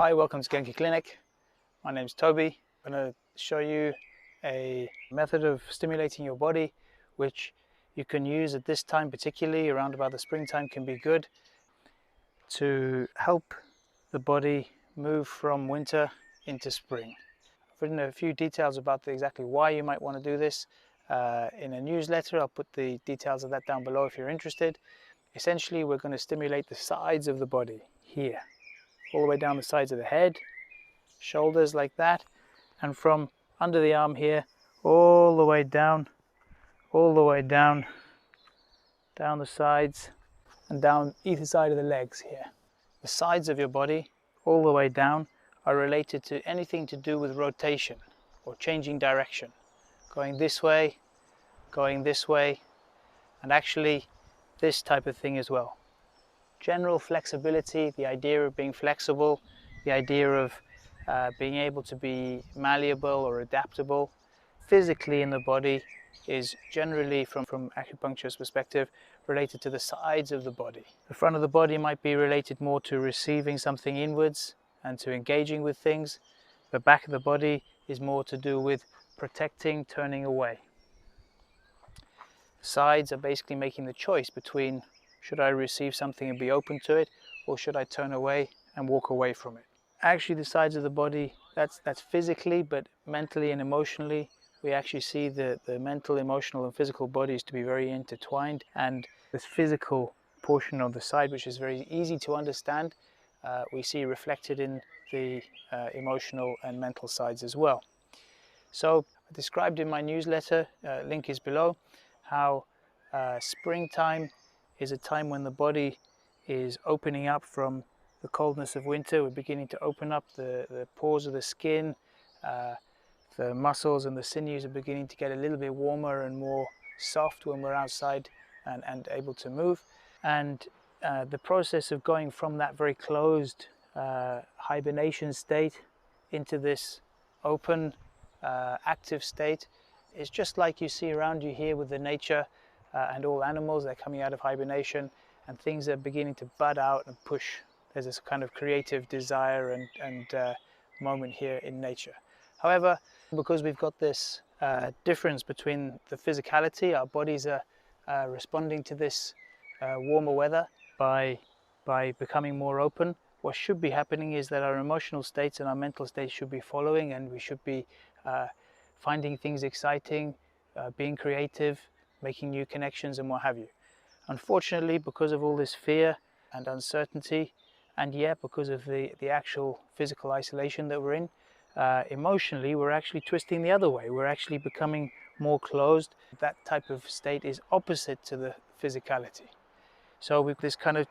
Hi, welcome to Genki Clinic. My name is Toby. I'm going to show you a method of stimulating your body which you can use at this time, particularly around about the springtime, can be good to help the body move from winter into spring. I've written a few details about exactly why you might want to do this in a newsletter. I'll put the details of that down below if you're interested. Essentially, we're going to stimulate the sides of the body here, all the way down the sides of the head, shoulders like that, and from under the arm here all the way down, down the sides and down either side of the legs here. The sides of your body all the way down are related to anything to do with rotation or changing direction, going this way, and actually this type of thing as well. General flexibility, the idea of being flexible, the idea of being able to be malleable or adaptable physically in the body is generally, from acupuncturist perspective, related to the sides of the body. The front of the body might be related more to receiving something inwards and to engaging with things. The back of the body is more to do with protecting, turning away. The sides are basically making the choice between should I receive something and be open to it, or should I turn away and walk away from it. Actually, the sides of the body, that's physically, but mentally and emotionally, we actually see the mental, emotional and physical bodies to be very intertwined, and this physical portion of the side, which is very easy to understand, we see reflected in the emotional and mental sides as well. So I described in my newsletter, link is below, how springtime is a time when the body is opening up from the coldness of winter. We're beginning to open up the pores of the skin. The muscles and the sinews are beginning to get a little bit warmer and more soft when we're outside and able to move. And the process of going from that very closed hibernation state into this open, active state is just like you see around you here with the nature and all animals. They're coming out of hibernation and things are beginning to bud out and push. There's this kind of creative desire and moment here in nature. However, because we've got this difference between the physicality, our bodies are responding to this warmer weather by becoming more open. What should be happening is that our emotional states and our mental states should be following, and we should be finding things exciting, being creative, making new connections and what have you. Unfortunately, because of all this fear and uncertainty, and yet because of the actual physical isolation that we're in, emotionally we're actually twisting the other way. We're actually becoming more closed. That type of state is opposite to the physicality. So with this kind of,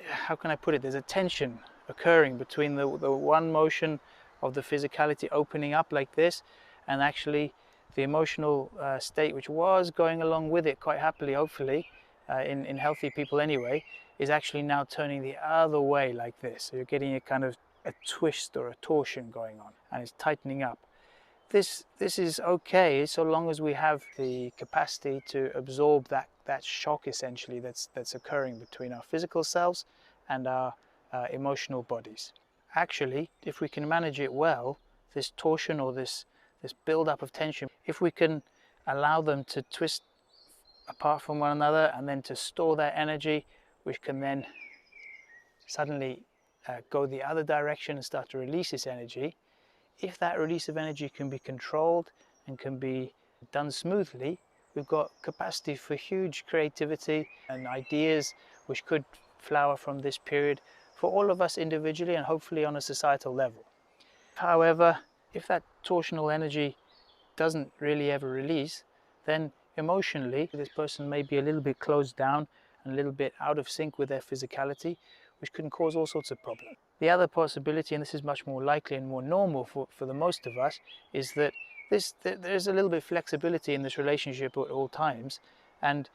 how can I put it, there's a tension occurring between the one motion of the physicality opening up like this, and actually the emotional state, which was going along with it quite happily, hopefully, in healthy people anyway, is actually now turning the other way like this. So you're getting a kind of a twist or a torsion going on, and it's tightening up. This is okay so long as we have the capacity to absorb that shock essentially that's occurring between our physical selves and our emotional bodies. Actually, if we can manage it well, this torsion or this build-up of tension, if we can allow them to twist apart from one another and then to store that energy, which can then suddenly go the other direction and start to release this energy. If that release of energy can be controlled and can be done smoothly, we've got capacity for huge creativity and ideas which could flower from this period for all of us individually and hopefully on a societal level. However, if that torsional energy doesn't really ever release, then emotionally this person may be a little bit closed down and a little bit out of sync with their physicality, which can cause all sorts of problems. The other possibility, and this is much more likely and more normal for the most of us, is that there's a little bit of flexibility in this relationship at all times, and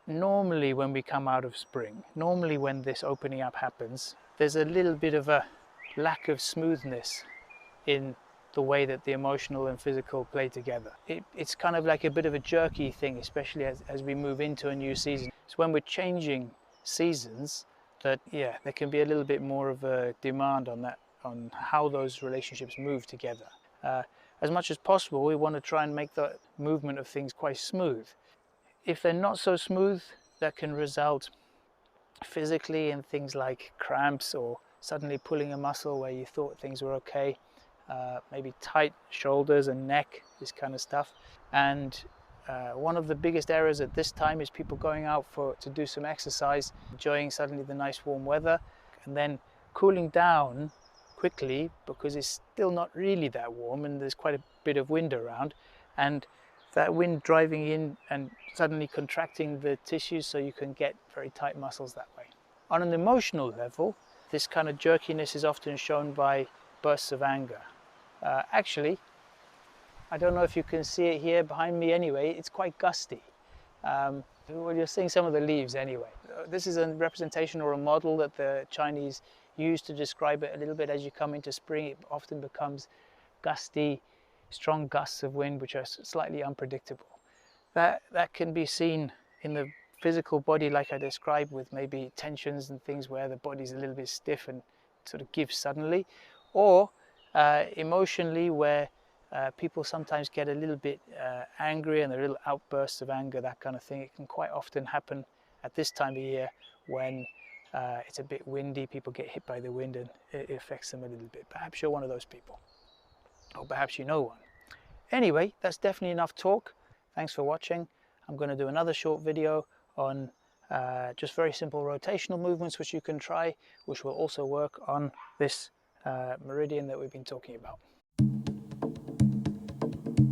normally when we come out of spring, normally when this opening up happens, there's a little bit of a lack of smoothness in the way that the emotional and physical play together. It's kind of like a bit of a jerky thing, especially as we move into a new season. So when we're changing seasons, that there can be a little bit more of a demand on that on how those relationships move together. As much as possible, we want to try and make the movement of things quite smooth. If they're not so smooth, that can result physically in things like cramps or suddenly pulling a muscle where you thought things were okay, maybe tight shoulders and neck, this kind of stuff. And one of the biggest errors at this time is people going out to do some exercise, enjoying suddenly the nice warm weather, and then cooling down quickly because it's still not really that warm and there's quite a bit of wind around, and that wind driving in and suddenly contracting the tissues so you can get very tight muscles that way. On an emotional level, this kind of jerkiness is often shown by bursts of anger. Actually, I don't know if you can see it here behind me anyway, it's quite gusty. Well, you're seeing some of the leaves anyway. This is a representation or a model that the Chinese use to describe it a little bit. As you come into spring, it often becomes gusty, strong gusts of wind which are slightly unpredictable. That can be seen in the physical body like I described, with maybe tensions and things where the body's a little bit stiff and sort of gives suddenly, or emotionally where people sometimes get a little bit angry and a little outbursts of anger, that kind of thing. It can quite often happen at this time of year when it's a bit windy, people get hit by the wind and it affects them a little bit. Perhaps you're one of those people, or perhaps you know one. Anyway, that's definitely enough talk. Thanks for watching. I'm going to do another short video on just very simple rotational movements which you can try, which will also work on this meridian that we've been talking about.